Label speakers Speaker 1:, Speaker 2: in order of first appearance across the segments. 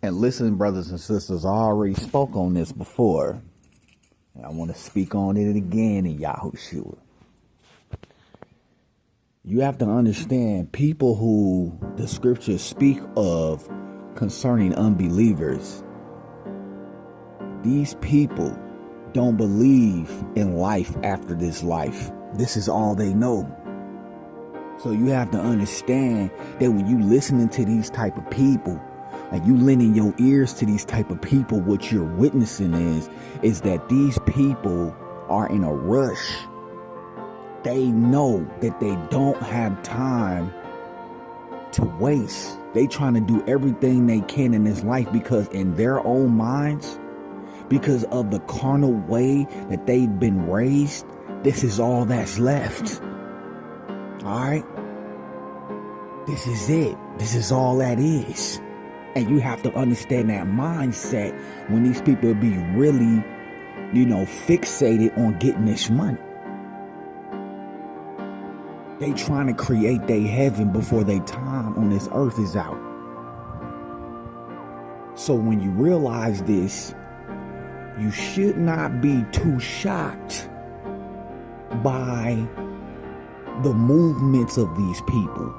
Speaker 1: And listen, brothers and sisters, I already spoke on this before. And I want to speak on it again in Yahushua. You have to understand, people who the scriptures speak of concerning unbelievers, these people don't believe in life after this life. This is all they know. So you have to understand that when you listening to these type of people, and you lending your ears to these type of people, what you're witnessing is that these people are in a rush. They know that they don't have time to waste. They trying to do everything they can in this life because in their own minds, because of the carnal way that they've been raised, this is all that's left. All right? This is it. This is all that is. And you have to understand that mindset when these people be really, fixated on getting this money. They trying to create their heaven before their time on this earth is out. So when you realize this, you should not be too shocked by the movements of these people.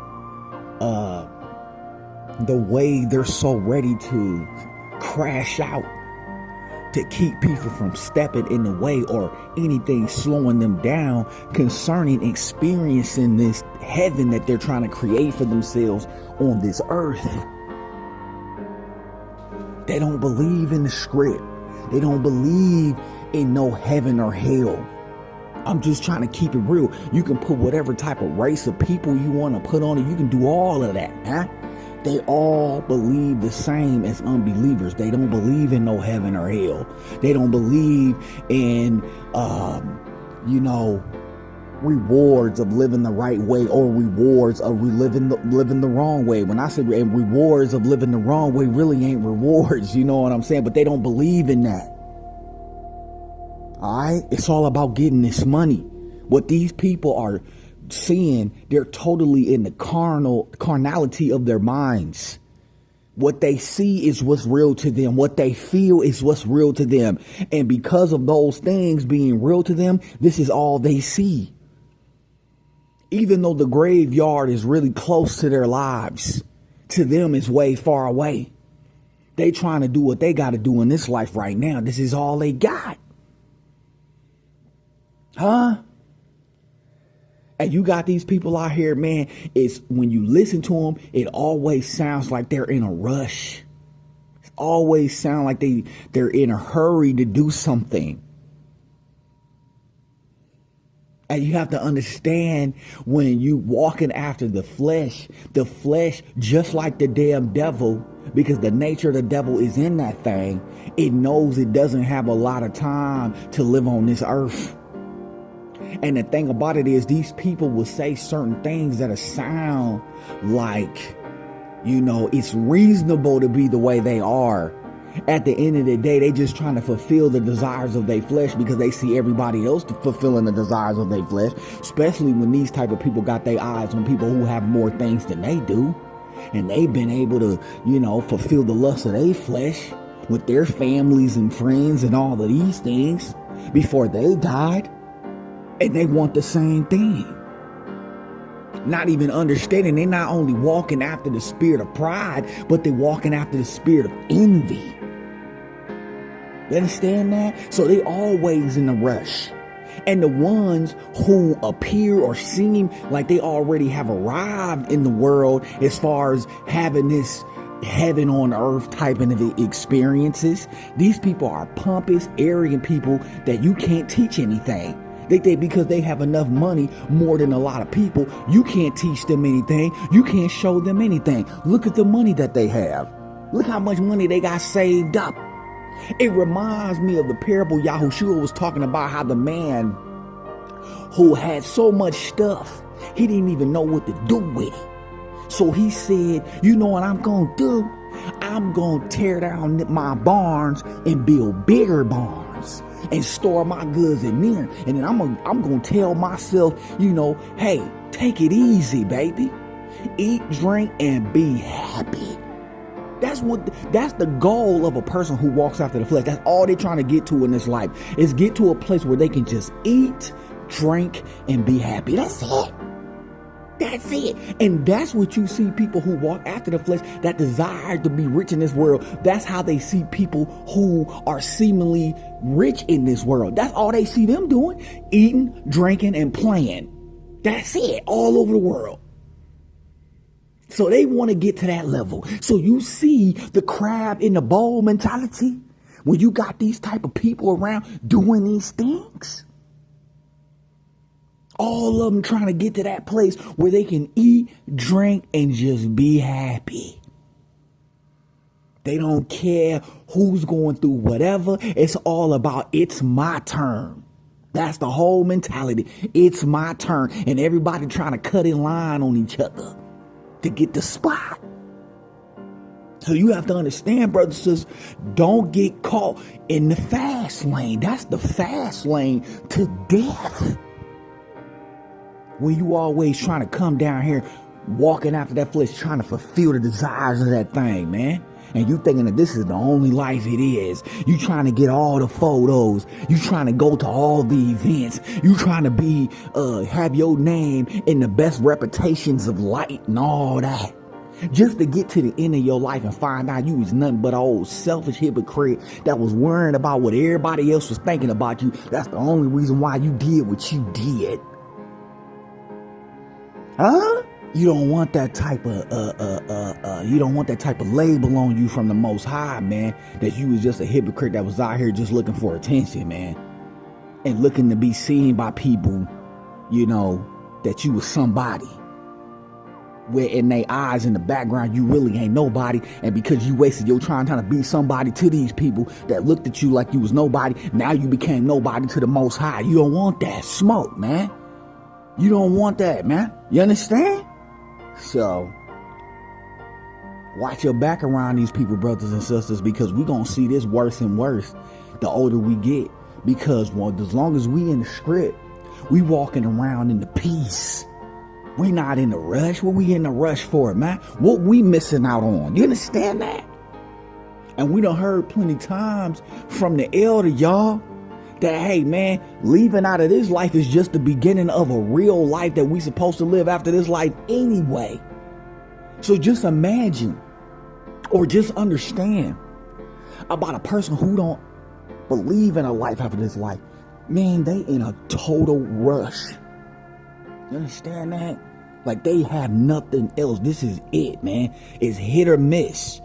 Speaker 1: The way they're so ready to crash out to keep people from stepping in the way or anything slowing them down concerning experiencing this heaven that they're trying to create for themselves on this earth. They don't believe in the script. They don't believe in no heaven or hell. I'm just trying to keep it real. You can put whatever type of race of people you want to put on it. You can do all of that, huh? They all believe the same as unbelievers. They don't believe in no heaven or hell. They don't believe in, rewards of living the right way or rewards of living the wrong way. When I say rewards of living the wrong way, really ain't rewards. You know what I'm saying? But they don't believe in that. All right? It's all about getting this money. What these people are seeing, they're totally in the carnality of their minds. What they see is what's real to them. What they feel is what's real to them. And because of those things being real to them, this is all they see. Even though the graveyard is really close to their lives, to them it's way far away. They trying to do what they got to do in this life right now. This is all they got. Huh? And you got these people out here, man, it's when you listen to them, it always sounds like they're in a rush. It always sounds like they're in a hurry to do something. And you have to understand, when you walking after the flesh, just like the damn devil, because the nature of the devil is in that thing, it knows it doesn't have a lot of time to live on this earth. And the thing about it is, these people will say certain things that sound like, it's reasonable to be the way they are. At the end of the day, they just trying to fulfill the desires of their flesh because they see everybody else fulfilling the desires of their flesh, especially when these type of people got their eyes on people who have more things than they do. And they've been able to, fulfill the lust of their flesh with their families and friends and all of these things before they died. And they want the same thing. Not even understanding, they're not only walking after the spirit of pride, but they're walking after the spirit of envy. You understand that? So they always in a rush. And the ones who appear or seem like they already have arrived in the world as far as having this heaven on earth type of experiences, these people are pompous, arrogant people that you can't teach anything. They think because they have enough money, more than a lot of people, you can't teach them anything. You can't show them anything. Look at the money that they have. Look how much money they got saved up. It reminds me of the parable Yahushua was talking about, how the man who had so much stuff, he didn't even know what to do with it. So he said, you know what I'm going to do? I'm going to tear down my barns and build bigger barns and store my goods in there. And then I'm going to tell myself, hey, take it easy, baby. Eat, drink, and be happy. That's the goal of a person who walks after the flesh. That's all they're trying to get to in this life, is get to a place where they can just eat, drink, and be happy. That's it. That's it. And that's what you see people who walk after the flesh, that desire to be rich in this world. That's how they see people who are seemingly rich in this world. That's all they see them doing: eating, drinking, and playing. That's it, all over the world. So they want to get to that level. So you see the crab in the bowl mentality when you got these type of people around doing these things. All of them trying to get to that place where they can eat, drink, and just be happy. They don't care who's going through whatever. It's all about, it's my turn. That's the whole mentality. It's my turn. And everybody trying to cut in line on each other to get the spot. So you have to understand, brothers and sisters, don't get caught in the fast lane. That's the fast lane to death. When you always trying to come down here, walking after that flesh, trying to fulfill the desires of that thing, man. And you thinking that this is the only life it is. You trying to get all the photos. You trying to go to all the events. You trying to be, have your name in the best reputations of light and all that. Just to get to the end of your life and find out you was nothing but an old selfish hypocrite that was worrying about what everybody else was thinking about you. That's the only reason why you did what you did. Huh? You don't want that type of label on you from the Most High, man, that you was just a hypocrite that was out here just looking for attention, man, and looking to be seen by people, you know, that you was somebody, where in their eyes, in the background, you really ain't nobody. And because you wasted your time trying to be somebody to these people that looked at you like you was nobody, now you became nobody to the Most High. You don't want that smoke, man. You don't want that, man. You understand? So, watch your back around these people, brothers and sisters, because we're going to see this worse and worse the older we get. Because, well, as long as we in the script, we walking around in the peace. We not in the rush. What we in the rush for, man? What we missing out on? You understand that? And we done heard plenty times from the elder, y'all, that, hey, man, leaving out of this life is just the beginning of a real life that we supposed to live after this life anyway. So just imagine or just understand about a person who don't believe in a life after this life. Man, they in a total rush. You understand that? Like they have nothing else. This is it, man. It's hit or miss.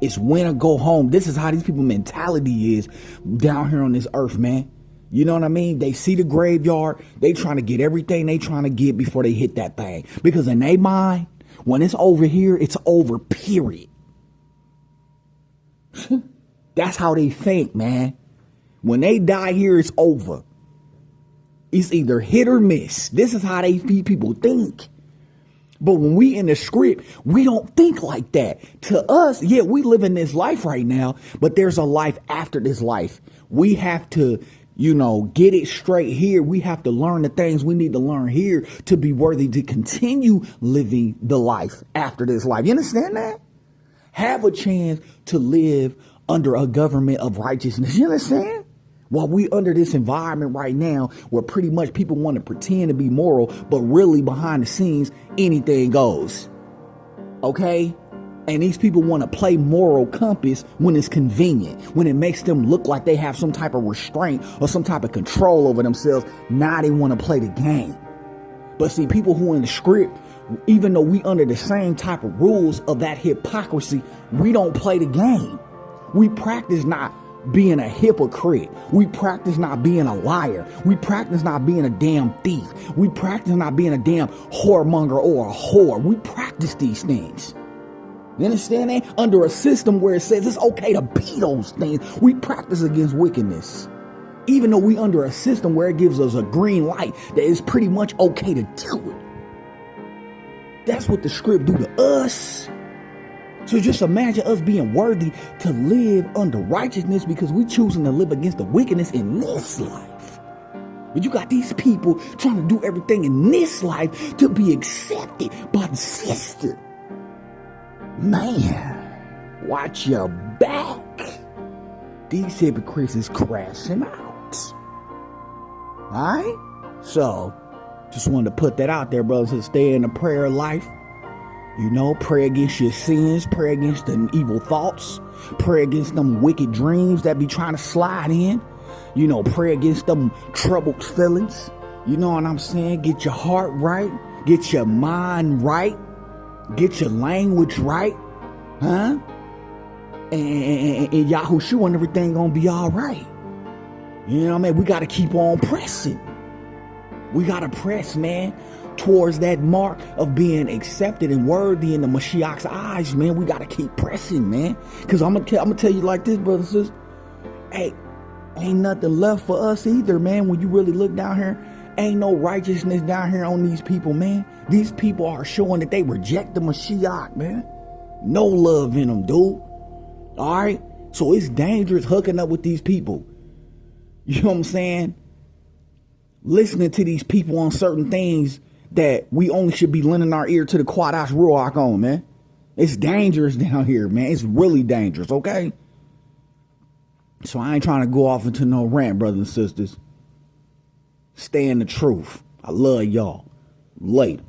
Speaker 1: It's win or go home. This is how these people mentality is down here on this earth, man. You know what I mean? They see the graveyard. They trying to get everything they trying to get before they hit that thing. Because in their mind, when it's over here, it's over, period. That's how they think, man. When they die here, it's over. It's either hit or miss. This is how they people think. But when we in the script, we don't think like that. To us, yeah, we live in this life right now, but there's a life after this life. We have to, you know, get it straight here. We have to learn the things we need to learn here to be worthy to continue living the life after this life. You understand that? Have a chance to live under a government of righteousness. You understand? While we under this environment right now where pretty much people want to pretend to be moral, but really behind the scenes, anything goes. Okay? And these people want to play moral compass when it's convenient, when it makes them look like they have some type of restraint or some type of control over themselves. Now they want to play the game. But see, people who are in the script, even though we under the same type of rules of that hypocrisy, we don't play the game. We practice not being a hypocrite. We practice not being a liar. We practice not being a damn thief. We practice not being a damn whoremonger or a whore. We practice these things. You understand that? Under a system where it says it's okay to be those things, we practice against wickedness. Even though we under a system where it gives us a green light that is pretty much okay to do it. That's what the script do to us. So just imagine us being worthy to live under righteousness because we choosing to live against the wickedness in this life. But you got these people trying to do everything in this life to be accepted by the system. Man, Watch your back. These hypocrites is crashing out. Alright? So, just wanted to put that out there, brothers, to stay in the prayer life. You know, pray against your sins, pray against the evil thoughts, pray against them wicked dreams that be trying to slide in. You know, pray against them troubled feelings. You know what I'm saying? Get your heart right, get your mind right, get your language right, huh? And Yahushua and everything gonna be all right. You know what I mean? We gotta keep on pressing. We gotta press, man, towards that mark of being accepted and worthy in the Mashiach's eyes, man. We gotta keep pressing, man. Cause I'm gonna tell you like this, brothers and sisters. Hey, ain't nothing left for us either, man. When you really look down here, ain't no righteousness down here on these people, man. These people are showing that they reject the Mashiach, man. No love in them, dude. All right? So it's dangerous hooking up with these people. You know what I'm saying? Listening to these people on certain things that we only should be lending our ear to the Quadash Ruach on, man. It's dangerous down here, man. It's really dangerous, okay? So I ain't trying to go off into no rant, brothers and sisters. Stay in the truth. I love y'all. Later.